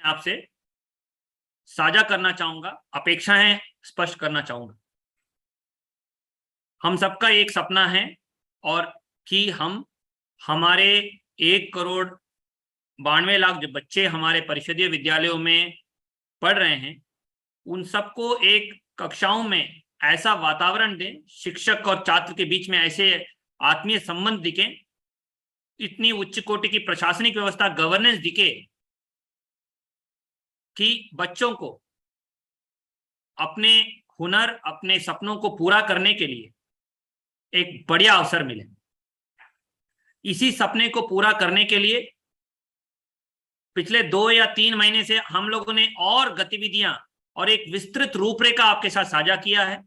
आपसे साझा करना चाहूंगा, अपेक्षाएं स्पष्ट करना चाहूंगा। हम सबका एक सपना है और कि हम हमारे 1,92,00,000 जो बच्चे हमारे परिषदीय विद्यालयों में पढ़ रहे हैं, उन सबको एक कक्षाओं में ऐसा वातावरण दें, शिक्षक और छात्र के बीच में ऐसे आत्मीय संबंध दिखें, इतनी उच्च कोटि की प्रशासनिक व्यवस्था, गवर्नेंस दिखे कि बच्चों को अपने हुनर, अपने सपनों को पूरा करने के लिए एक बढ़िया अवसर मिले। इसी सपने को पूरा करने के लिए पिछले 2 या 3 महीने से हम लोगों ने और गतिविधियां और एक विस्तृत रूपरेखा आपके साथ साझा किया है।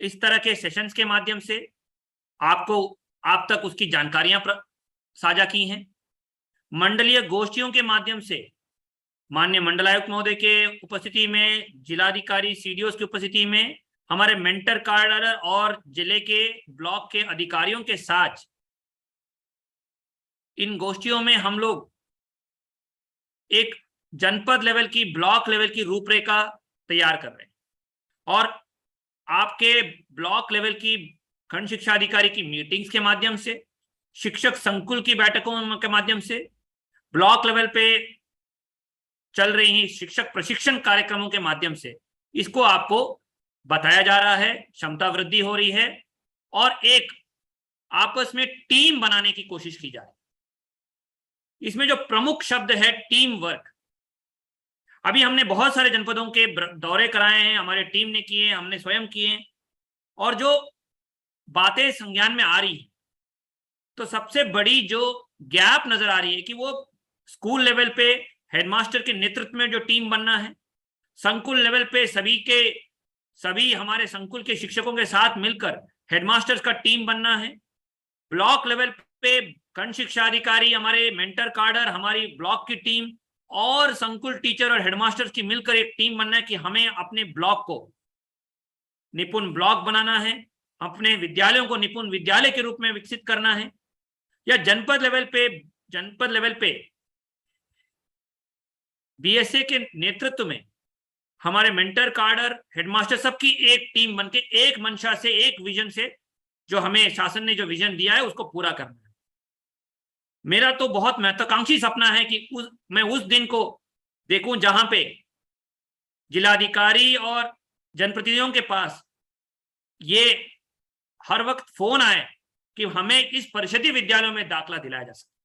इस तरह के सेशंस के माध्यम से आप तक उसकी जानकारियां साझा की हैं। मंडलीय गोष्ठियों के माध्यम से माननीय मंडलायुक्त महोदय के उपस्थिति में, जिलाधिकारी सीडीओ की उपस्थिति में, हमारे मेंटर कार्डर और जिले के ब्लॉक के अधिकारियों के साथ इन गोष्ठियों में हम लोग एक जनपद लेवल की, ब्लॉक लेवल की रूपरेखा तैयार कर रहे हैं और आपके ब्लॉक लेवल की खंड शिक्षा अधिकारी की मीटिंग्स के माध्यम से, शिक्षक संकुल की बैठकों के माध्यम से, ब्लॉक लेवल पे चल रही शिक्षक प्रशिक्षण कार्यक्रमों के माध्यम से इसको आपको बताया जा रहा है, क्षमता वृद्धि हो रही है और एक आपस में टीम बनाने की कोशिश की जा रही है। इसमें जो प्रमुख शब्द है टीम वर्क। अभी हमने बहुत सारे जनपदों के दौरे कराए हैं, हमारे टीम ने किए, हमने स्वयं किए, और जो बातें संज्ञान में आ रही है तो सबसे बड़ी जो गैप नजर आ रही है कि वो स्कूल लेवल पे हेडमास्टर के नेतृत्व में जो टीम बनना है, संकुल लेवल पे सभी हमारे संकुल के शिक्षकों के साथ मिलकर हेडमास्टर्स का टीम बनना है, ब्लॉक लेवल पे खंड शिक्षा अधिकारी, हमारे मेंटर कार्डर, हमारी ब्लॉक की टीम और संकुल टीचर और हेडमास्टर्स की मिलकर एक टीम बनना है कि हमें अपने ब्लॉक को निपुण ब्लॉक बनाना है, अपने विद्यालयों को निपुण विद्यालय के रूप में विकसित करना है, या जनपद लेवल पे बीएसए के नेतृत्व में हमारे मेंटर कार्डर, हेडमास्टर सबकी एक टीम बनके एक मंशा से, एक विजन से, जो हमें शासन ने जो विजन दिया है उसको पूरा करना है। मेरा तो बहुत महत्वाकांक्षी सपना है कि मैं उस दिन को देखूं जहां पे जिलाधिकारी और जनप्रतिनिधियों के पास ये हर वक्त फोन आए कि हमें इस परिषदीय विद्यालयों में दाखिला दिलाया जा सके,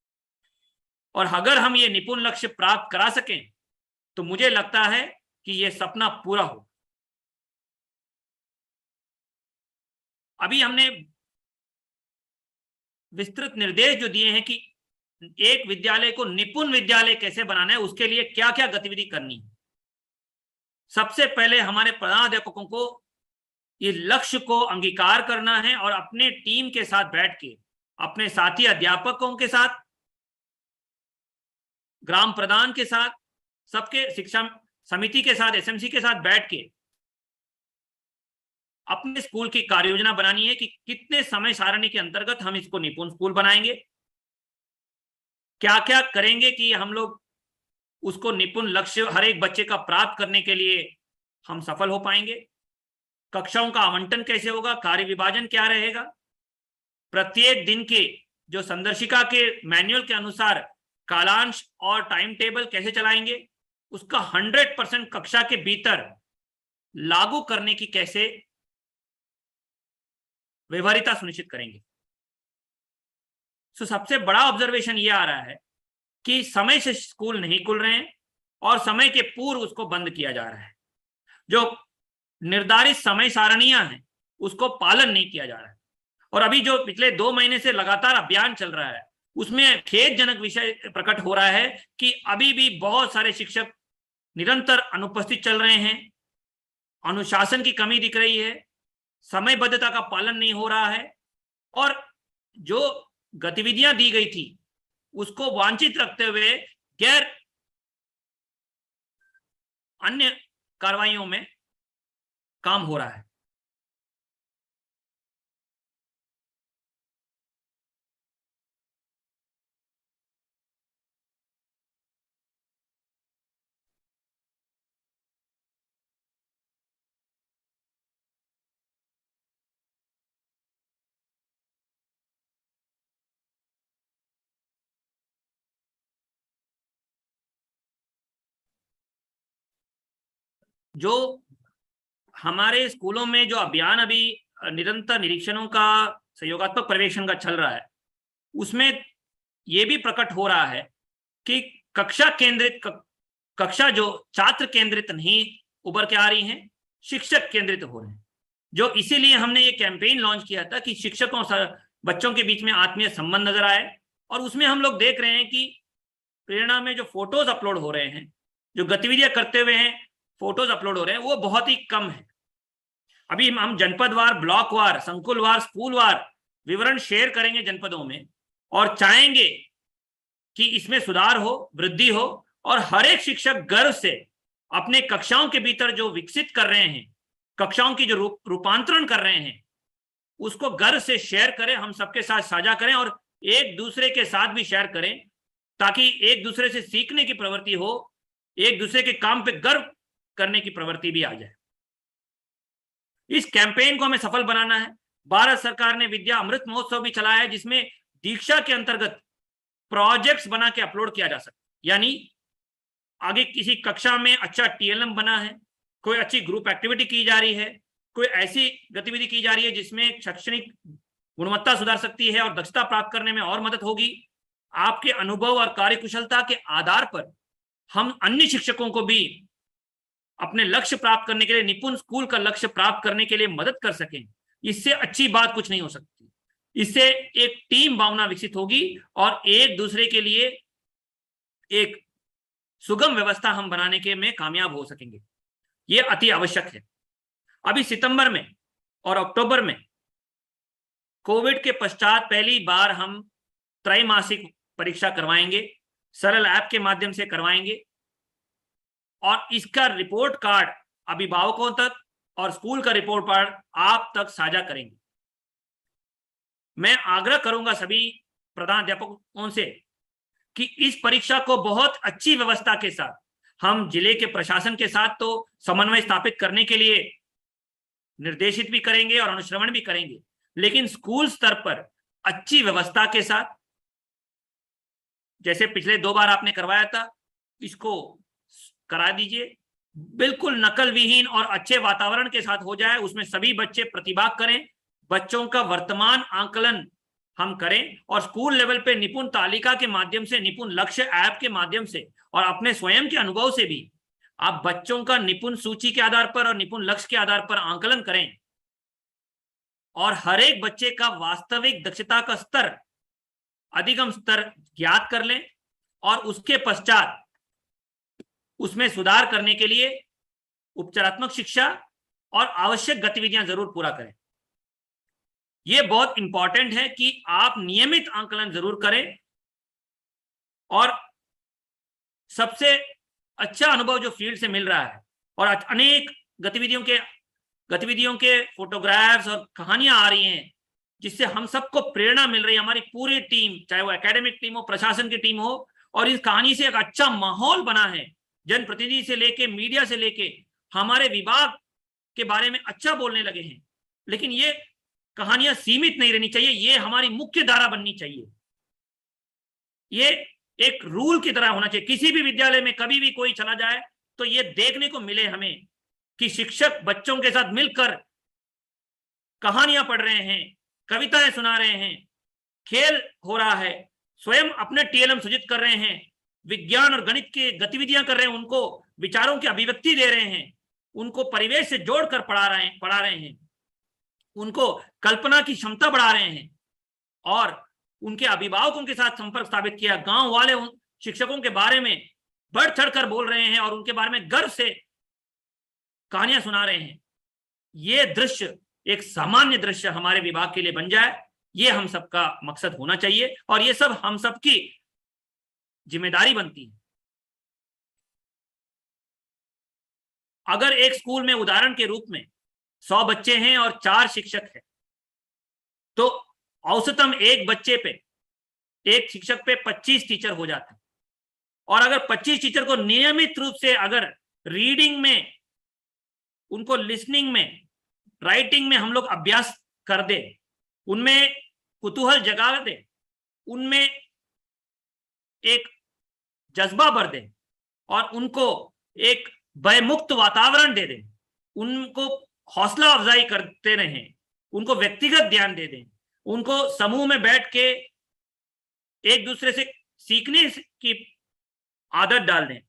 और अगर हम ये निपुण लक्ष्य प्राप्त करा सकें तो मुझे लगता है कि ये सपना पूरा हो। अभी हमने विस्तृत निर्देश जो दिए हैं कि एक विद्यालय को निपुण विद्यालय कैसे बनाना है, उसके लिए क्या क्या गतिविधि करनी है। सबसे पहले हमारे प्रधानाध्यापकों को ये लक्ष्य को अंगीकार करना है और अपने टीम के साथ बैठ के, अपने साथी अध्यापकों के साथ, ग्राम प्रधान के साथ, सबके शिक्षा समिति के साथ, एसएमसी के साथ बैठ के अपने स्कूल की कार्य योजना बनानी है कि कितने समय सारणी के अंतर्गत हम इसको निपुण स्कूल बनाएंगे, क्या क्या करेंगे कि हम लोग उसको निपुण लक्ष्य हर एक बच्चे का प्राप्त करने के लिए हम सफल हो पाएंगे, कक्षाओं का आवंटन कैसे होगा, कार्य विभाजन क्या रहेगा, प्रत्येक दिन के जो संदर्शिका के मैनुअल के अनुसार कालांश और टाइम टेबल कैसे चलाएंगे, उसका 100% कक्षा के भीतर लागू करने की कैसे व्यवहारिता सुनिश्चित करेंगे। सबसे बड़ा ऑब्जर्वेशन ये आ रहा है कि समय से स्कूल नहीं खुल रहे हैं और समय के पूर्व उसको बंद किया जा रहा है। जो निर्धारित समय सारणियां हैं उसको पालन नहीं किया जा रहा है, और अभी जो पिछले 2 महीने से लगातार अभियान चल रहा है उसमें खेदजनक विषय प्रकट हो रहा है कि अभी भी बहुत सारे शिक्षक निरंतर अनुपस्थित चल रहे हैं, अनुशासन की कमी दिख रही है, समयबद्धता का पालन नहीं हो रहा है, और जो गतिविधियां दी गई थी उसको वांछित रखते हुए गैर अन्य कार्रवाइयों में काम हो रहा है। जो हमारे स्कूलों में जो अभियान अभी निरंतर निरीक्षणों का सहयोगात्मक पर्यवेक्षण का चल रहा है, उसमें ये भी प्रकट हो रहा है कि कक्षा जो छात्र केंद्रित नहीं उभर के आ रही हैं, शिक्षक केंद्रित हो रहे हैं। जो इसीलिए हमने ये कैंपेन लॉन्च किया था कि शिक्षकों बच्चों के बीच में आत्मीय संबंध नजर आए। और उसमें हम लोग देख रहे हैं कि प्रेरणा में जो फोटोज अपलोड हो रहे हैं, जो गतिविधियां करते हुए हैं फोटोज अपलोड हो रहे हैं, वो बहुत ही कम है। अभी हम जनपदवार, ब्लॉकवार, संकुलवार, स्कूलवार विवरण शेयर करेंगे जनपदों में, और चाहेंगे कि इसमें सुधार हो, वृद्धि हो, और हर एक शिक्षक गर्व से अपने कक्षाओं के भीतर जो विकसित कर रहे हैं, कक्षाओं की जो रूपांतरण कर रहे हैं, उसको गर्व से शेयर करें, हम सबके साथ साझा करें और एक दूसरे के साथ भी शेयर करें, ताकि एक दूसरे से सीखने की प्रवृत्ति हो, एक दूसरे के काम पे गर्व करने की प्रवृत्ति भी आ जाए। इस कैंपेन को हमें सफल बनाना है। भारत सरकार ने विद्या अमृत महोत्सव भी चलाया है, जिसमें दीक्षा के अंतर्गत प्रोजेक्ट्स बना के अपलोड किया जा सकता है। यानी आगे किसी कक्षा में अच्छा टीएलएम बना है, कोई अच्छी ग्रुप एक्टिविटी की जा रही है, कोई ऐसी गतिविधि की जा रही है जिसमें शैक्षणिक गुणवत्ता सुधार सकती है और दक्षता प्राप्त करने में और मदद होगी। आपके अनुभव और कार्यकुशलता के आधार पर हम अन्य शिक्षकों को भी अपने लक्ष्य प्राप्त करने के लिए, निपुण स्कूल का लक्ष्य प्राप्त करने के लिए मदद कर सकें। इससे अच्छी बात कुछ नहीं हो सकती। इससे एक टीम भावना विकसित होगी और एक दूसरे के लिए एक सुगम व्यवस्था हम बनाने के में कामयाब हो सकेंगे। ये अति आवश्यक है। अभी सितंबर में और अक्टूबर में कोविड के पश्चात पहली बार हम त्रैमासिक परीक्षा करवाएंगे, सरल ऐप के माध्यम से करवाएंगे, और इसका रिपोर्ट कार्ड अभिभावकों तक और स्कूल का रिपोर्ट कार्ड आप तक साझा करेंगे। मैं आग्रह करूंगा सभी प्रधानाध्यापकों से कि इस परीक्षा को बहुत अच्छी व्यवस्था के साथ, हम जिले के प्रशासन के साथ तो समन्वय स्थापित करने के लिए निर्देशित भी करेंगे और अनुश्रवण भी करेंगे, लेकिन स्कूल स्तर पर अच्छी व्यवस्था के साथ, जैसे पिछले 2 बार आपने करवाया था, इसको करा दीजिए। बिल्कुल नकल विहीन और अच्छे वातावरण के साथ हो जाए, उसमें सभी बच्चे प्रतिभाग करें, बच्चों का वर्तमान आंकलन हम करें, और स्कूल लेवल पे निपुण तालिका के माध्यम से, निपुण लक्ष्य ऐप के माध्यम से और अपने स्वयं के अनुभव से भी आप बच्चों का निपुण सूची के आधार पर और निपुण लक्ष्य के आधार पर आंकलन करें, और हर एक बच्चे का वास्तविक दक्षता का स्तर, अधिगम स्तर ज्ञात कर लें, और उसके पश्चात उसमें सुधार करने के लिए उपचारात्मक शिक्षा और आवश्यक गतिविधियां जरूर पूरा करें। यह बहुत इंपॉर्टेंट है कि आप नियमित आंकलन जरूर करें, और सबसे अच्छा अनुभव जो फील्ड से मिल रहा है, और अनेक गतिविधियों के फोटोग्राफ्स और कहानियां आ रही हैं, जिससे हम सबको प्रेरणा मिल रही है। हमारी पूरी टीम, चाहे वो एकेडमिक टीम हो, प्रशासन की टीम हो, और इस कहानी से एक अच्छा माहौल बना है। जनप्रतिनिधि से लेके, मीडिया से लेके, हमारे विभाग के बारे में अच्छा बोलने लगे हैं। लेकिन ये कहानियां सीमित नहीं रहनी चाहिए, ये हमारी मुख्य धारा बननी चाहिए। ये एक रूल की तरह होना चाहिए। किसी भी विद्यालय में कभी भी कोई चला जाए तो ये देखने को मिले हमें कि शिक्षक बच्चों के साथ मिलकर कहानियां पढ़ रहे हैं, कविताएं सुना रहे हैं, खेल हो रहा है, स्वयं अपने टीएलएम सृजित कर रहे हैं, विज्ञान और गणित की गतिविधियां कर रहे हैं, उनको विचारों की अभिव्यक्ति दे रहे हैं, उनको परिवेश से जोड़कर पढ़ा रहे हैं, उनको कल्पना की क्षमता बढ़ा रहे हैं, और उनके अभिभावकों के साथ संपर्क स्थापित किया। गांव वाले उन शिक्षकों के बारे में बढ़ चढ़कर बोल रहे हैं और उनके बारे में गर्व से कहानियां सुना रहे हैं। ये दृश्य एक सामान्य दृश्य हमारे विभाग के लिए बन जाए, ये हम सबका मकसद होना चाहिए, और ये सब हम सबकी जिम्मेदारी बनती है। अगर एक स्कूल में उदाहरण के रूप में 100 बच्चे हैं और 4 शिक्षक हैं, तो औसतम एक शिक्षक पे 25 टीचर हो जाते हैं। और अगर 25 टीचर को नियमित रूप से अगर रीडिंग में, उनको लिसनिंग में, राइटिंग में हम लोग अभ्यास कर दे, उनमें कुतूहल जगा दे, उनमें एक जज्बा भर दे, और उनको एक भयमुक्त वातावरण दे दें, उनको हौसला अफजाई करते रहें, उनको व्यक्तिगत ध्यान दे दें, उनको समूह में बैठ के एक दूसरे से सीखने की आदत डाल दें,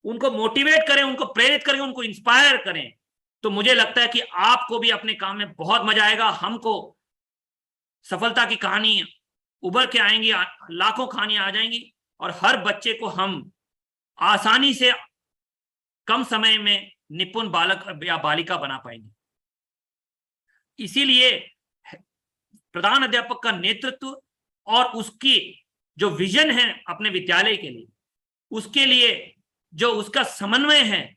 उनको मोटिवेट करें, उनको प्रेरित करें, उनको इंस्पायर करें, तो मुझे लगता है कि आपको भी अपने काम में बहुत मजा आएगा। हमको सफलता की कहानी उभर के आएंगी, लाखों कहानियां आ जाएंगी और हर बच्चे को हम आसानी से कम समय में निपुण बालक या बालिका बना पाएंगे। इसीलिए प्रधान अध्यापक का नेतृत्व और उसकी जो विजन है अपने विद्यालय के लिए, उसके लिए जो उसका समन्वय है,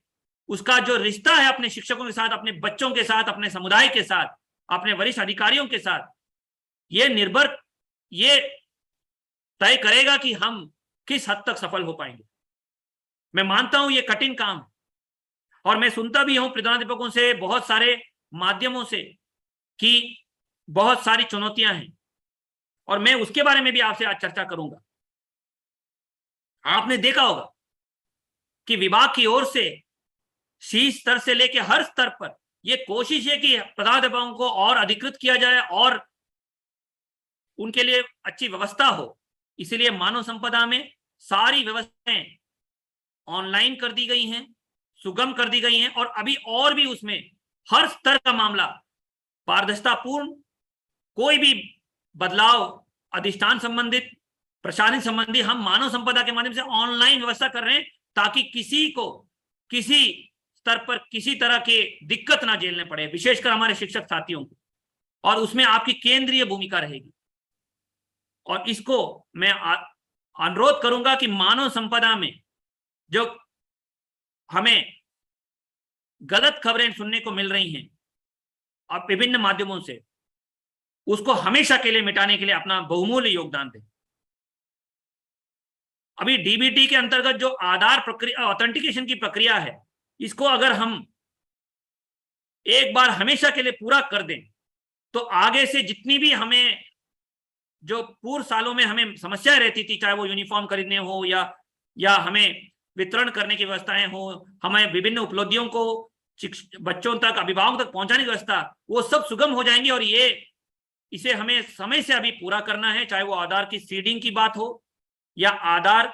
उसका जो रिश्ता है अपने शिक्षकों के साथ, अपने बच्चों के साथ, अपने समुदाय के साथ, अपने वरिष्ठ अधिकारियों के साथ, ये तय करेगा कि हम किस हद तक सफल हो पाएंगे। मैं मानता हूं ये कठिन काम है और मैं सुनता भी हूं प्रधानाध्यापकों से बहुत सारे माध्यमों से कि बहुत सारी चुनौतियां हैं और मैं उसके बारे में भी आपसे आज चर्चा करूंगा। आपने देखा होगा कि विभाग की ओर से शीर्ष स्तर से लेकर हर स्तर पर यह कोशिश है कि प्रधानाध्यापकों को और अधिकृत किया जाए और उनके लिए अच्छी व्यवस्था हो। इसलिए मानव संपदा में सारी व्यवस्थाएं ऑनलाइन कर दी गई हैं, सुगम कर दी गई हैं और अभी और भी उसमें हर स्तर का मामला पारदर्शितापूर्ण, कोई भी बदलाव अधिष्ठान संबंधित, प्रशासनिक संबंधी हम मानव संपदा के माध्यम से ऑनलाइन व्यवस्था कर रहे हैं ताकि किसी को किसी स्तर पर किसी तरह की दिक्कत ना झेलने पड़े, विशेषकर हमारे शिक्षक साथियों को, और उसमें आपकी केंद्रीय भूमिका रहेगी। और इसको मैं अनुरोध करूंगा कि मानव संपदा में जो हमें गलत खबरें सुनने को मिल रही हैं और विभिन्न माध्यमों से, उसको हमेशा के लिए मिटाने के लिए अपना बहुमूल्य योगदान दें। अभी डीबीटी के अंतर्गत जो आधार प्रक्रिया, ऑथेंटिकेशन की प्रक्रिया है, इसको अगर हम एक बार हमेशा के लिए पूरा कर दें तो आगे से जितनी भी हमें जो पूर्व सालों में हमें समस्याएं रहती थी, चाहे वो यूनिफॉर्म खरीदने हो या हमें वितरण करने की व्यवस्थाएं हो, हमें विभिन्न उपलब्धियों को बच्चों तक, अभिभावकों तक पहुंचाने की व्यवस्था, वो सब सुगम हो जाएंगी। और इसे हमें समय से अभी पूरा करना है, चाहे वो आधार की सीडिंग की बात हो या आधार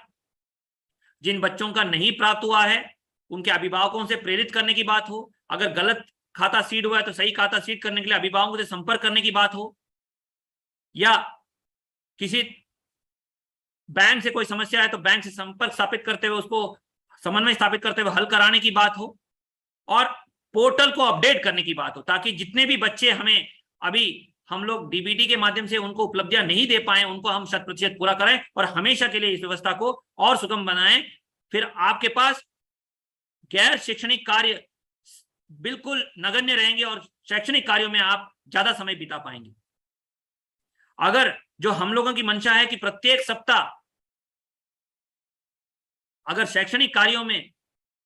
जिन बच्चों का नहीं प्राप्त हुआ है उनके अभिभावकों से प्रेरित करने की बात हो, अगर गलत खाता सीड हुआ है तो सही खाता सीड करने के लिए अभिभावकों से संपर्क करने की बात हो, या किसी बैंक से कोई समस्या है तो बैंक से संपर्क स्थापित करते हुए, उसको समन्वय स्थापित करते हुए हल कराने की बात हो, और पोर्टल को अपडेट करने की बात हो, ताकि जितने भी बच्चे हमें अभी हम लोग डीबीटी के माध्यम से उनको उपलब्धियां नहीं दे पाए, उनको हम 100% पूरा करें और हमेशा के लिए इस व्यवस्था को और सुगम बनाएं। फिर आपके पास गैर शैक्षणिक कार्य बिल्कुल नगण्य रहेंगे और शैक्षणिक कार्यों में आप ज्यादा समय बिता पाएंगे। अगर जो हम लोगों की मंशा है कि प्रत्येक सप्ताह अगर शैक्षणिक कार्यों में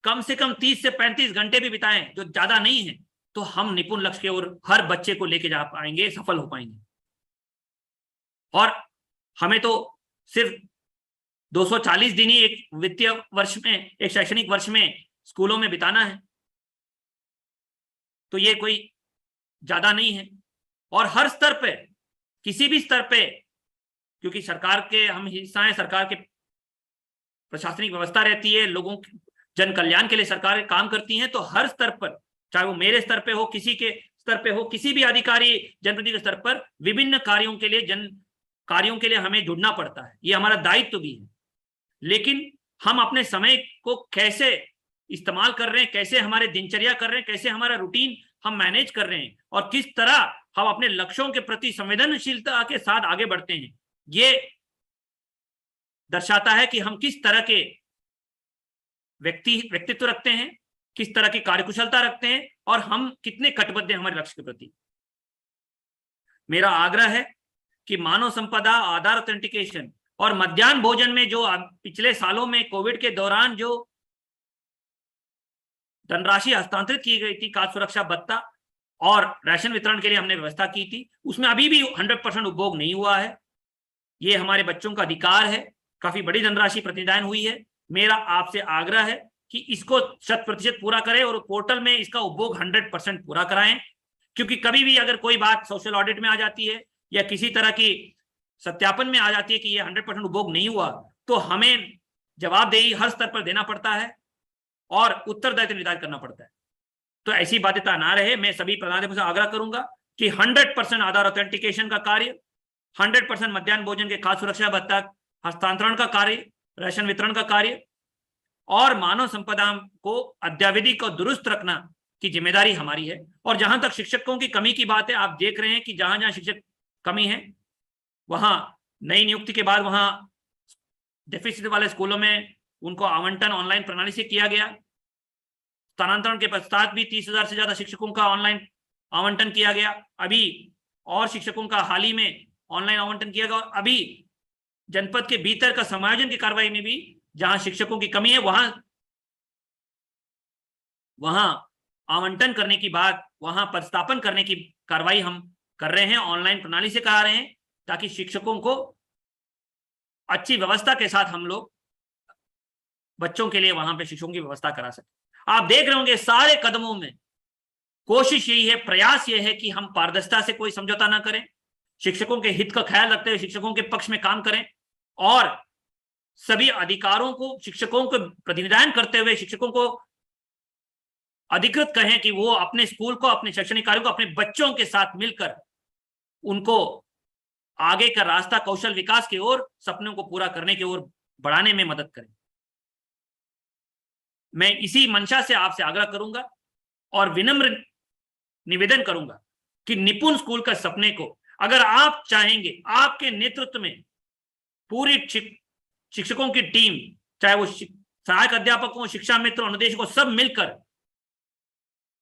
कम से कम 30 से 35 घंटे भी बिताएं, जो ज्यादा नहीं है, तो हम निपुण लक्ष्य की ओर हर बच्चे को लेके जा पाएंगे, सफल हो पाएंगे। और हमें तो सिर्फ 240 दिन ही एक वित्तीय वर्ष में, एक शैक्षणिक वर्ष में स्कूलों में बिताना है, तो ये कोई ज्यादा नहीं है। और हर स्तर पे, किसी भी स्तर पे, क्योंकि सरकार के हम हिस्सा हैं, सरकार के प्रशासनिक व्यवस्था रहती है, लोगों जन कल्याण के लिए सरकार काम करती हैं, तो हर स्तर पर, चाहे वो मेरे स्तर पे हो, किसी के स्तर पे हो, किसी भी अधिकारी जनप्रतिनिधि के स्तर पर, विभिन्न कार्यों के लिए, जन कार्यों के लिए हमें जुड़ना पड़ता है, ये हमारा दायित्व भी है। लेकिन हम अपने समय को कैसे इस्तेमाल कर रहे हैं, कैसे हमारे दिनचर्या कर रहे हैं, कैसे हमारा रूटीन हम मैनेज कर रहे हैं और किस तरह हम अपने लक्ष्यों के प्रति संवेदनशीलता के साथ आगे बढ़ते हैं, ये दर्शाता है कि हम किस तरह के व्यक्तित्व रखते हैं, किस तरह की कार्यकुशलता रखते हैं और हम कितने कटिबद्ध हैं हमारे लक्ष्य के प्रति। मेरा आग्रह है कि मानव संपदा, आधार ऑथेंटिकेशन और मध्याह्न भोजन में जो पिछले सालों में कोविड के दौरान जो धनराशि हस्तांतरित की गई थी, खाद्य सुरक्षा भत्ता और राशन वितरण के लिए हमने व्यवस्था की थी, उसमें अभी भी 100% उपभोग नहीं हुआ है। ये हमारे बच्चों का अधिकार है, काफी बड़ी धनराशि प्रतिदान हुई है। मेरा आपसे आग्रह है कि इसको 100% पूरा करें और पोर्टल में इसका उपभोग 100% पूरा कराएं, क्योंकि कभी भी अगर कोई बात सोशल ऑडिट में आ जाती है या किसी तरह की सत्यापन में आ जाती है कि ये 100% उपभोग नहीं हुआ, तो हमें जवाबदेही हर स्तर पर देना पड़ता है और उत्तरदायित्व निर्धारित करना पड़ता है। तो ऐसी बाध्यता ना रहे। मैं सभी प्रधानाध्यापकों से आग्रह करूंगा कि 100% आधार ऑथेंटिकेशन का कार्य, 100% मध्याह्न भोजन के खाद्य सुरक्षा भत्ता हस्तांतरण का कार्य, राशन वितरण का कार्य और मानव संपदा को अद्यावधि को दुरुस्त रखना की जिम्मेदारी हमारी है। और जहां तक शिक्षकों की कमी की बात है, आप देख रहे हैं कि जहां जहां शिक्षक कमी है वहां नई नियुक्ति के बाद वहां डेफिसिट वाले स्कूलों में उनको आवंटन ऑनलाइन प्रणाली से किया गया। स्थानांतरण के पश्चात भी 30,000 से ज्यादा शिक्षकों का ऑनलाइन आवंटन किया गया। अभी और शिक्षकों का हाल ही में ऑनलाइन आवंटन किया गया। और अभी जनपद के भीतर का समायोजन की कार्रवाई में भी जहां शिक्षकों की कमी है वहां आवंटन करने की बात, वहां प्रतिस्थापन करने की कार्रवाई हम कर रहे हैं, ऑनलाइन प्रणाली से करा रहे हैं, ताकि शिक्षकों को अच्छी व्यवस्था के साथ हम लोग बच्चों के लिए वहां पे शिक्षकों की व्यवस्था करा सके। आप देख रहे होंगे सारे कदमों में कोशिश यही है, प्रयास यह है कि हम पारदर्शिता से कोई समझौता ना करें, शिक्षकों के हित का ख्याल रखते हुए शिक्षकों के पक्ष में काम करें और सभी अधिकारों को शिक्षकों को प्रतिनिधान करते हुए शिक्षकों को अधिकृत कहें कि वो अपने स्कूल को, अपने शैक्षणिक कार्यों को अपने बच्चों के साथ मिलकर उनको आगे का रास्ता कौशल विकास की ओर, सपनों को पूरा करने की ओर बढ़ाने में मदद करें। मैं इसी मंशा से आपसे आग्रह करूंगा और विनम्र निवेदन करूंगा कि निपुण स्कूल का सपने को अगर आप चाहेंगे, आपके नेतृत्व में पूरी शिक्षकों की टीम, चाहे वो सहायक अध्यापकों, शिक्षा मित्रों, अनुदेशकों, सब मिलकर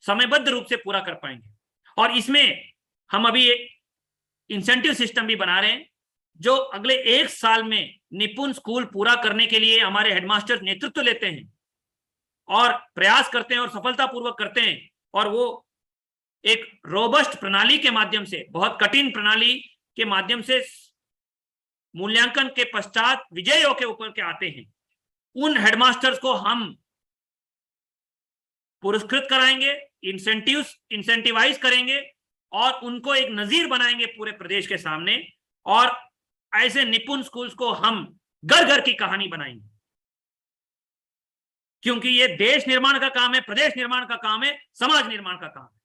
समयबद्ध रूप से पूरा कर पाएंगे। और इसमें हम अभी एक इंसेंटिव सिस्टम भी बना रहे हैं जो अगले 1 साल में निपुण स्कूल पूरा करने के लिए हमारे हेडमास्टर नेतृत्व लेते हैं और प्रयास करते हैं और सफलतापूर्वक करते हैं। और वो एक रोबस्ट प्रणाली के माध्यम से, बहुत कठिन प्रणाली के माध्यम से मूल्यांकन के पश्चात विजयों के ऊपर के आते हैं। उन हेडमास्टर्स को हम पुरस्कृत कराएंगे, इंसेंटिवाइज करेंगे और उनको एक नजीर बनाएंगे पूरे प्रदेश के सामने। और ऐसे निपुण स्कूल्स को हम घर घर की कहानी बनाएंगे, क्योंकि ये देश निर्माण का काम है, प्रदेश निर्माण का काम है, समाज निर्माण का काम है।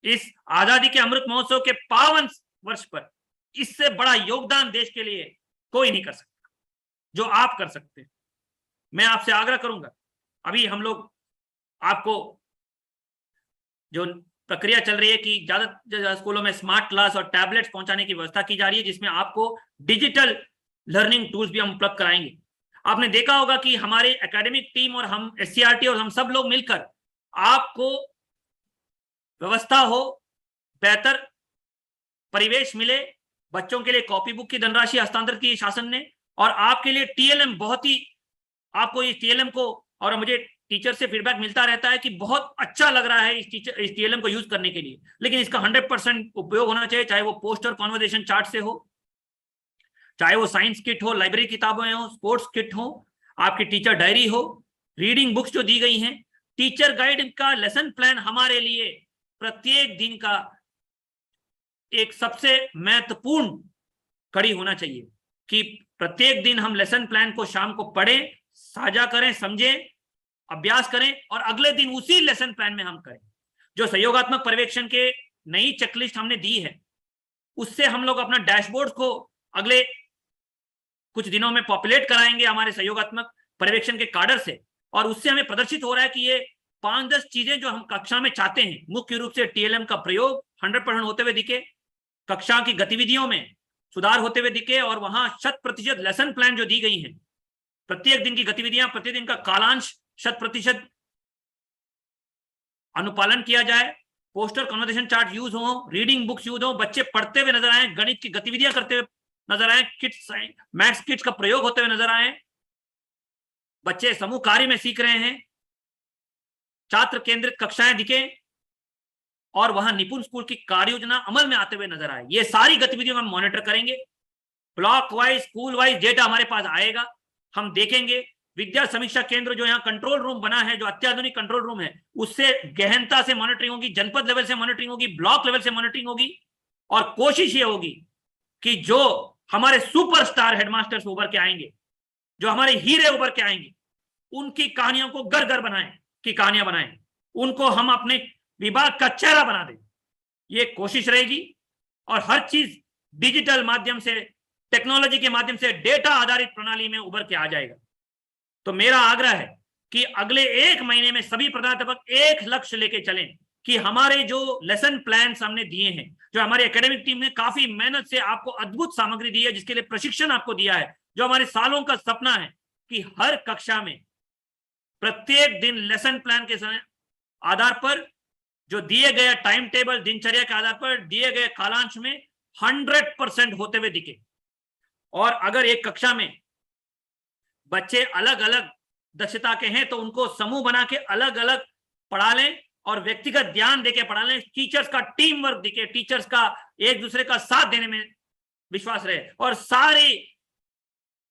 इस आजादी के अमृत महोत्सव के 52 वर्ष पर इससे बड़ा योगदान देश के लिए कोई नहीं कर सकता जो आप कर सकते हैं। मैं आपसे आग्रह करूंगा, अभी हम लोग आपको जो प्रक्रिया चल रही है कि ज्यादा स्कूलों में स्मार्ट क्लास और टैबलेट्स पहुंचाने की व्यवस्था की जा रही है, जिसमें आपको डिजिटल लर्निंग टूल्स भी हम उपलब्ध कराएंगे। आपने देखा होगा कि हमारी एकेडमिक टीम और हम SCRT और हम सब लोग मिलकर आपको व्यवस्था हो, बेहतर परिवेश मिले, बच्चों के लिए कॉपी बुक की धनराशि हस्तांतरित की शासन ने, और आपके लिए TLM बहुत ही, आपको इस TLM को, और मुझे टीचर से फीडबैक मिलता रहता है कि बहुत अच्छा लग रहा है इस TLM को यूज करने के लिए, लेकिन इसका 100% उपयोग होना चाहिए, चाहे वो पोस्टर कॉन्वर्सेशन चार्ट से हो, चाहे वो साइंस किट हो, लाइब्रेरी किताबें हो, स्पोर्ट्स किट हो, आपकी टीचर डायरी हो, रीडिंग बुक्स जो दी गई हैं, टीचर गाइड का लेसन प्लान हमारे लिए प्रत्येक दिन का एक सबसे महत्वपूर्ण कड़ी होना चाहिए कि प्रत्येक दिन हम लेसन प्लान को शाम को पढ़ें, साझा करें, समझें, अभ्यास करें और अगले दिन उसी लेसन प्लान में हम करें। जो सहयोगात्मक पर्यवेक्षण के नई चेकलिस्ट हमने दी है, उससे हम लोग अपना डैशबोर्ड को अगले कुछ दिनों में पॉपुलेट कराएंगे हमारे सहयोगात्मक पर्यवेक्षण के काडर से, और उससे हमें प्रदर्शित हो रहा है कि ये 5-10 चीजें जो हम कक्षा में चाहते हैं, मुख्य रूप से TLM का प्रयोग 100% होते हुए दिखे, कक्षा की गतिविधियों में सुधार होते हुए दिखे, और वहां 100% लेसन प्लान जो दी गई है, प्रत्येक दिन की गतिविधियां, प्रत्येक दिन का कालांश 100% अनुपालन किया जाए, पोस्टर कन्वर्सेशन चार्ट यूज हो, रीडिंग बुक्स यूज हो, बच्चे पढ़ते हुए नजर आए, गणित की गतिविधियां करते हुए नजर आए, किट्स, मैथ्स किट्स का प्रयोग होते हुए नजर आए, बच्चे समूह कार्य में सीख रहे हैं, छात्र केंद्रित कक्षाएं दिखे, और वहां निपुण स्कूल की कार्य योजना अमल में आते हुए नजर आए। ये सारी गतिविधियों में हम मॉनिटर करेंगे। Block wise, school wise data हमारे पास आएगा, हम देखेंगे विद्या समीक्षा केंद्र जो यहाँ कंट्रोल रूम बना है, जो अत्याधुनिक कंट्रोल रूम है, उससे गहनता से मॉनिटरिंग होगी, जनपद लेवल से मॉनिटरिंग होगी, ब्लॉक लेवल से मॉनिटरिंग होगी। और कोशिश ये होगी कि जो हमारे सुपरस्टार हेडमास्टर्स उभर के आएंगे, जो हमारे हीरे उभर के आएंगे, उनकी कहानियों को घर घर बनाएं, की कहानियां बनाएं, उनको हम अपने विभाग का चेहरा बना दें। ये कोशिश रहेगी और हर चीज डिजिटल माध्यम से, टेक्नोलॉजी के माध्यम से, डेटा आधारित प्रणाली में उभर के आ जाएगा। तो मेरा आग्रह है कि अगले 1 महीने में सभी प्राध्यापक एक लक्ष्य लेके चलें कि हमारे जो लेसन प्लान हमने दिए हैं, जो हमारी एकेडमिक टीम ने काफी मेहनत से आपको अद्भुत सामग्री दी है, जिसके लिए प्रशिक्षण आपको दिया है, जो हमारे सालों का सपना है कि हर कक्षा में प्रत्येक दिन लेसन प्लान के आधार पर, जो दिए गए टाइम टेबल दिनचर्या के आधार पर दिए गए कालांश में 100% होते हुए दिखे। और अगर एक कक्षा में बच्चे अलग अलग दक्षता के हैं तो उनको समूह बना के अलग अलग पढ़ा लें और व्यक्तिगत ध्यान देके पढ़ा लें। टीचर्स का टीम वर्क दिखे, टीचर्स का एक दूसरे का साथ देने में विश्वास रहे, और सारी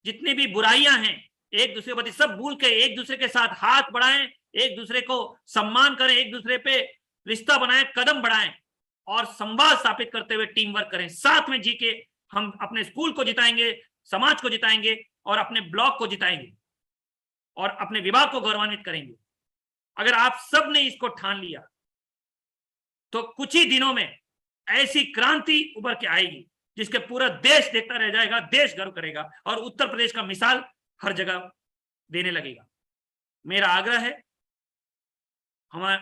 जितनी भी बुराइयां हैं एक दूसरे के प्रति सब भूल के एक दूसरे के साथ हाथ बढ़ाएं, एक दूसरे को सम्मान करें, एक दूसरे पे रिश्ता बनाएं, कदम बढ़ाएं और संवाद स्थापित करते हुए टीम वर्क करें। साथ में जी के हम अपने स्कूल को जिताएंगे, समाज को जिताएंगे और अपने ब्लॉक को जिताएंगे और अपने विभाग को गौरवान्वित करेंगे। अगर आप सब ने इसको ठान लिया तो कुछ ही दिनों में ऐसी क्रांति उभर के आएगी जिसके पूरा देश देखता रह जाएगा, देश गर्व करेगा और उत्तर प्रदेश का मिसाल हर जगह देने लगेगा। मेरा आग्रह है, हमारे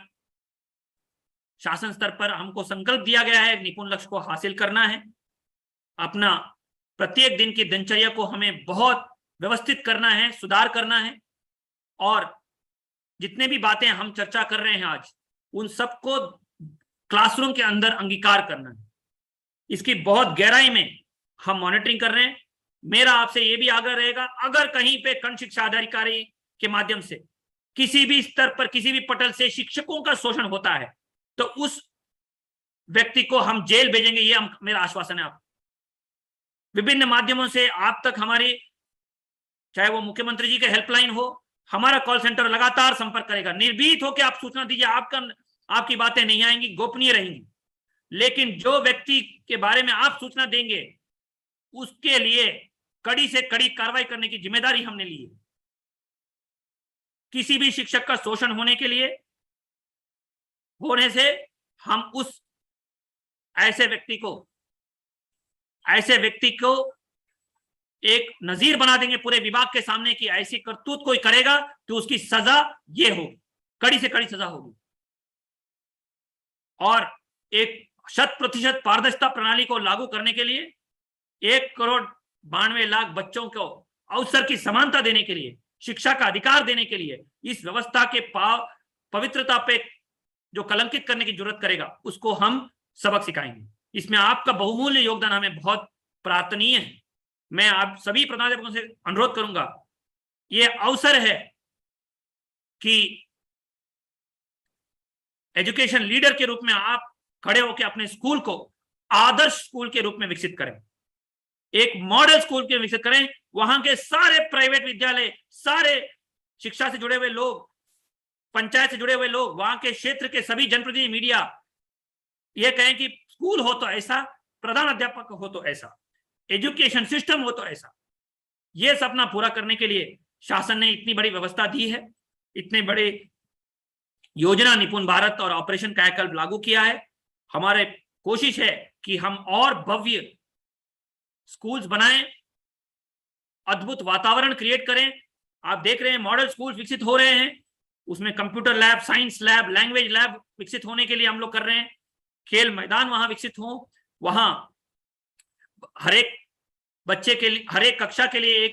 शासन स्तर पर हमको संकल्प दिया गया है, निपुण लक्ष्य को हासिल करना है। अपना प्रत्येक दिन की दिनचर्या को हमें बहुत व्यवस्थित करना है, सुधार करना है और जितने भी बातें हम चर्चा कर रहे हैं आज, उन सबको क्लासरूम के अंदर अंगीकार करना है। इसकी बहुत गहराई में हम मॉनिटरिंग कर रहे हैं। मेरा आपसे यह भी आग्रह रहेगा, अगर कहीं पे खंड शिक्षा अधिकारी के माध्यम से किसी भी स्तर पर किसी भी पटल से शिक्षकों का शोषण होता है तो उस व्यक्ति को हम जेल भेजेंगे, ये मेरा आश्वासन है। आप विभिन्न माध्यमों से आप तक हमारी, चाहे वो मुख्यमंत्री जी के हेल्पलाइन हो, हमारा कॉल सेंटर लगातार संपर्क करेगा। निर्भीक होकर आप सूचना दीजिए, आपकी बातें नहीं आएंगी, गोपनीय रहेंगी। लेकिन जो व्यक्ति के बारे में आप सूचना देंगे उसके लिए कड़ी से कड़ी कार्रवाई करने की जिम्मेदारी हमने ली है। किसी भी शिक्षक का शोषण होने से हम उस ऐसे व्यक्ति को एक नजीर बना देंगे पूरे विभाग के सामने कि ऐसी करतूत कोई करेगा तो उसकी सजा ये होगी, कड़ी से कड़ी सजा होगी। और एक 100% पारदर्शिता प्रणाली को लागू करने के लिए 1,92,00,000 बच्चों को अवसर की समानता देने के लिए, शिक्षा का अधिकार देने के लिए, इस व्यवस्था के पवित्रता पे जो कलंकित करने की जरूरत करेगा उसको हम सबक सिखाएंगे। इसमें आपका बहुमूल्य योगदान हमें बहुत प्रार्थनीय है। मैं आप सभी प्राध्यापकों से अनुरोध करूंगा, ये अवसर है कि एजुकेशन लीडर के रूप में आप खड़े होकर अपने स्कूल को आदर्श स्कूल के रूप में विकसित करें, एक मॉडल स्कूल के विकसित करें। वहां के सारे प्राइवेट विद्यालय, सारे शिक्षा से जुड़े हुए लोग, पंचायत से जुड़े हुए लोग, वहां के क्षेत्र के सभी जनप्रतिनिधि, मीडिया ये कहें कि स्कूल हो तो ऐसा, प्रधान अध्यापक हो तो ऐसा, एजुकेशन सिस्टम हो तो ऐसा। यह सपना पूरा करने के लिए शासन ने इतनी बड़ी व्यवस्था दी है, इतने बड़े योजना निपुण भारत और ऑपरेशन कायाकल्प लागू किया है। हमारे कोशिश है कि हम और भव्य स्कूल्स बनाएं, अद्भुत वातावरण क्रिएट करें। आप देख रहे हैं मॉडल स्कूल विकसित हो रहे हैं, उसमें computer lab, science lab, language lab विकसित होने के लिए हम लोग कर रहे हैं। खेल मैदान वहां विकसित हो, वहां हर एक बच्चे के लिए, हर एक कक्षा के लिए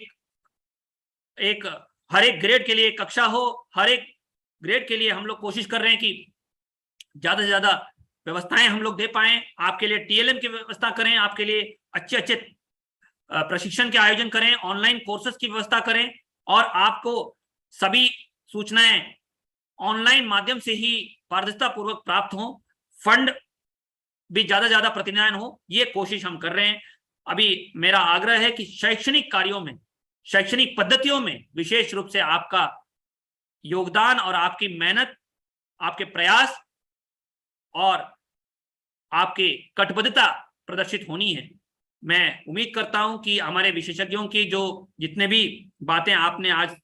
हर एक ग्रेड के लिए एक कक्षा हो। हर एक ग्रेड के लिए हम लोग कोशिश कर रहे हैं कि ज्यादा से ज्यादा व्यवस्थाएं हम लोग दे पाएं। आपके लिए टीएलएम की व्यवस्था करें, आपके लिए अच्छे प्रशिक्षण के आयोजन करें, ऑनलाइन कोर्सेज की व्यवस्था करें और आपको सभी सूचनाएं ऑनलाइन माध्यम से ही पारदर्शिता पूर्वक प्राप्त हो, फंड भी ज्यादा प्रतिनिधान हो। ये कोशिश हम कर रहे हैं। अभी मेरा आग्रह है कि शैक्षणिक कार्यों में शैक्षणिक पद्धतियों में विशेष रूप से आपका योगदान और आपकी मेहनत, आपके प्रयास और आपकी कटिबद्धता प्रदर्शित होनी है। मैं उम्मीद करता हूं कि हमारे विशेषज्ञों की जो जितने भी बातें आपने आज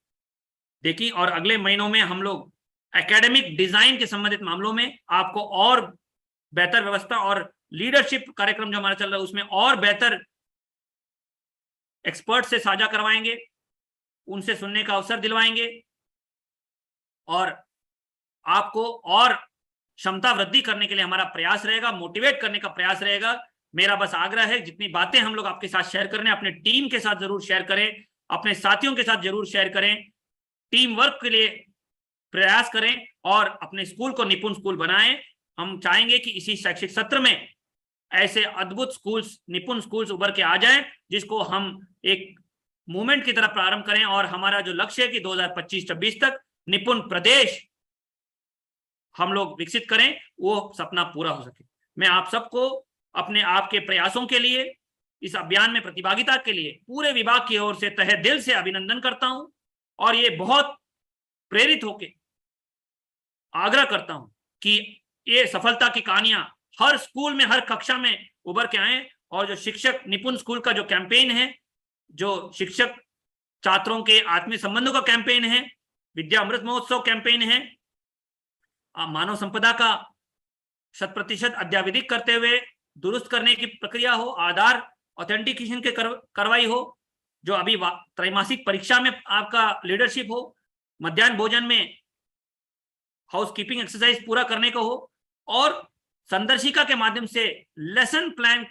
देखी, और अगले महीनों में हम लोग एकेडमिक डिजाइन के संबंधित मामलों में आपको और बेहतर व्यवस्था और लीडरशिप कार्यक्रम जो हमारा चल रहा है उसमें और बेहतर एक्सपर्ट से साझा करवाएंगे, उनसे सुनने का अवसर दिलवाएंगे और आपको और क्षमता वृद्धि करने के लिए हमारा प्रयास रहेगा, मोटिवेट करने का प्रयास रहेगा। मेरा बस आग्रह है, जितनी बातें हम लोग आपके साथ शेयर कर रहे हैं अपने टीम के साथ जरूर शेयर करें, अपने साथियों के साथ जरूर शेयर करें, टीम वर्क के लिए प्रयास करें और अपने स्कूल को निपुण स्कूल बनाएं। हम चाहेंगे कि इसी शैक्षिक सत्र में ऐसे अद्भुत स्कूल्स, निपुण स्कूल्स उभर के आ जाएं, जिसको हम एक मूवमेंट की तरह प्रारंभ करें और हमारा जो लक्ष्य है कि 2025-26 तक निपुण प्रदेश हम लोग विकसित करें, वो सपना पूरा हो सके। मैं आप सबको अपने आपके प्रयासों के लिए, इस अभियान में प्रतिभागिता के लिए पूरे विभाग की ओर से तहे दिल से अभिनंदन करता हूं और ये बहुत प्रेरित होके आग्रह करता हूं कि ये सफलता की कहानियां हर स्कूल में, हर कक्षा में उभर के आए और जो शिक्षक निपुण स्कूल का जो कैंपेन है, जो शिक्षक छात्रों के आत्मीय संबंधों का कैंपेन है, विद्या अमृत महोत्सव कैंपेन है, मानव संपदा का 100% अद्यावधिक करते हुए दुरुस्त करने की प्रक्रिया हो, आधार ऑथेंटिकेशन के करवाई हो, जो अभी त्रैमासिक परीक्षा में आपका लीडरशिप हो, मध्याह्न भोजन में हाउसकीपिंग एक्सरसाइज पूरा करने को हो और संदर्शिका के माध्यम से लेसन प्लान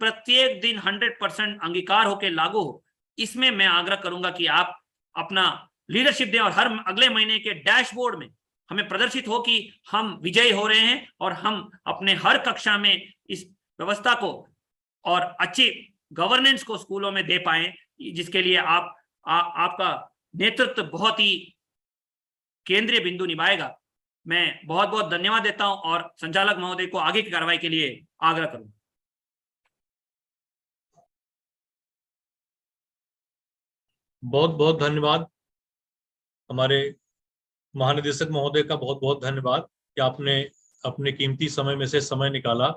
प्रत्येक दिन 100% अंगीकार होकर लागू हो। इसमें मैं आग्रह करूंगा कि आप अपना लीडरशिप दें और हर अगले महीने के डैशबोर्ड में हमें प्रदर्शित हो कि हम विजयी हो रहे हैं और हम अपने हर कक्षा में इस व्यवस्था को और अच्छी गवर्नेंस को स्कूलों में दे पाए, जिसके लिए आपका नेतृत्व बहुत ही केंद्रीय बिंदु निभाएगा। मैं बहुत बहुत धन्यवाद देता हूं और संचालक महोदय को आगे की कार्रवाई के लिए आग्रह करूं। बहुत बहुत धन्यवाद हमारे महानिदेशक महोदय का, बहुत बहुत धन्यवाद कि आपने अपने कीमती समय में से समय निकाला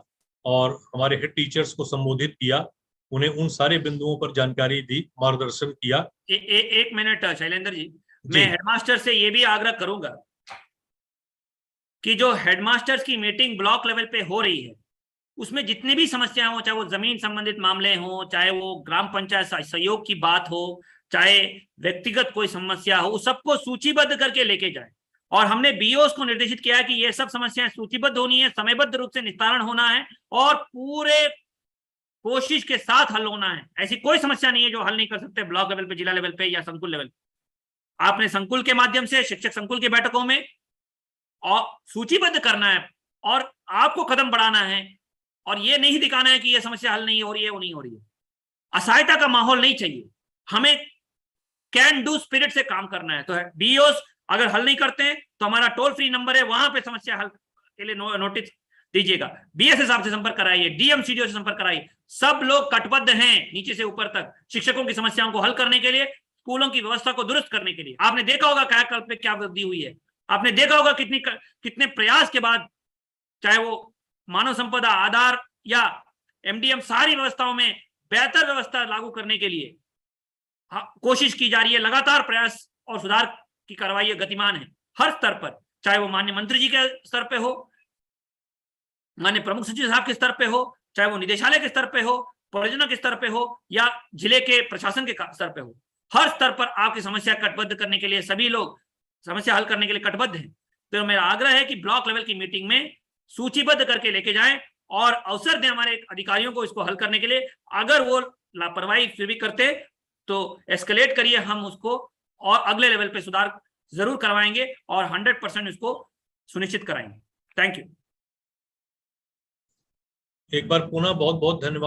और हमारे हेड टीचर्स को संबोधित किया, उन्हें उन सारे बिंदुओं पर जानकारी दी, मार्गदर्शन किया। एक मिनट शैलेंद्र जी, मैं हेडमास्टर से ये भी आग्रह करूंगा कि जो हेडमास्टर्स की मीटिंग ब्लॉक लेवल पे हो रही है उसमें जितनी भी समस्याएं हो, चाहे वो जमीन संबंधित मामले हो, चाहे वो ग्राम पंचायत सहयोग की बात हो, चाहे व्यक्तिगत कोई समस्या हो, उस सबको सूचीबद्ध करके लेके जाए। और हमने बीओस को निर्देशित किया है कि ये सब समस्याएं सूचीबद्ध होनी है, समयबद्ध रूप से निस्तारण होना है और पूरे कोशिश के साथ हल होना है। ऐसी कोई समस्या नहीं है जो हल नहीं कर सकते ब्लॉक लेवल पे, जिला लेवल पे या संकुल लेवल पे। आपने संकुल के माध्यम से शिक्षक संकुल की बैठकों में और सूचीबद्ध करना है और आपको कदम बढ़ाना है और ये नहीं दिखाना है कि ये समस्या हल नहीं हो रही है, वो नहीं हो रही है। असहायता का माहौल नहीं चाहिए, हमें कैन डू स्पिरिट से काम करना है। तो बीओस अगर हल नहीं करते हैं तो हमारा टोल फ्री नंबर है, वहां पे समस्या हल के लिए नोटिस दीजिएगा, बीएसए साहब से संपर्क कराइए, डीएमसीडीओ से संपर्क कराइए। सब लोग कटिबद्ध हैं नीचे से ऊपर तक शिक्षकों की समस्याओं को हल करने के लिए, स्कूलों की व्यवस्था को दुरुस्त करने के लिए। आपने देखा होगा कायाकल्प में क्या वृद्धि हुई है, आपने देखा होगा कितने प्रयास के बाद, चाहे वो मानव संपदा, आधार या एमडीएम, सारी व्यवस्थाओं में बेहतर व्यवस्था लागू करने के लिए कोशिश की जा रही है। लगातार प्रयास और सुधार की कार्रवाई गतिमान है हर स्तर पर, चाहे वो माननीय मंत्री जी के स्तर पे हो, माननीय प्रमुख सचिव साहब के स्तर पे हो, चाहे वो निदेशालय के स्तर पे हो, परियोजना के स्तर पे हो या जिले के प्रशासन के स्तर पे हो। हर स्तर पर आपकी समस्या कटिबद्ध करने के लिए सभी लोग समस्या हल करने के लिए कटिबद्ध हैं। तो मेरा आग्रह है कि ब्लॉक लेवल की मीटिंग में सूचीबद्ध करके लेके जाएं और अवसर दें हमारे अधिकारियों को इसको हल करने के लिए। अगर वो लापरवाही फिर भी करते तो एस्केलेट करिए, हम उसको और अगले लेवल पे सुधार जरूर करवाएंगे और 100% इसको सुनिश्चित कराएंगे। Thank you. एक बार पुनः बहुत बहुत धन्यवाद।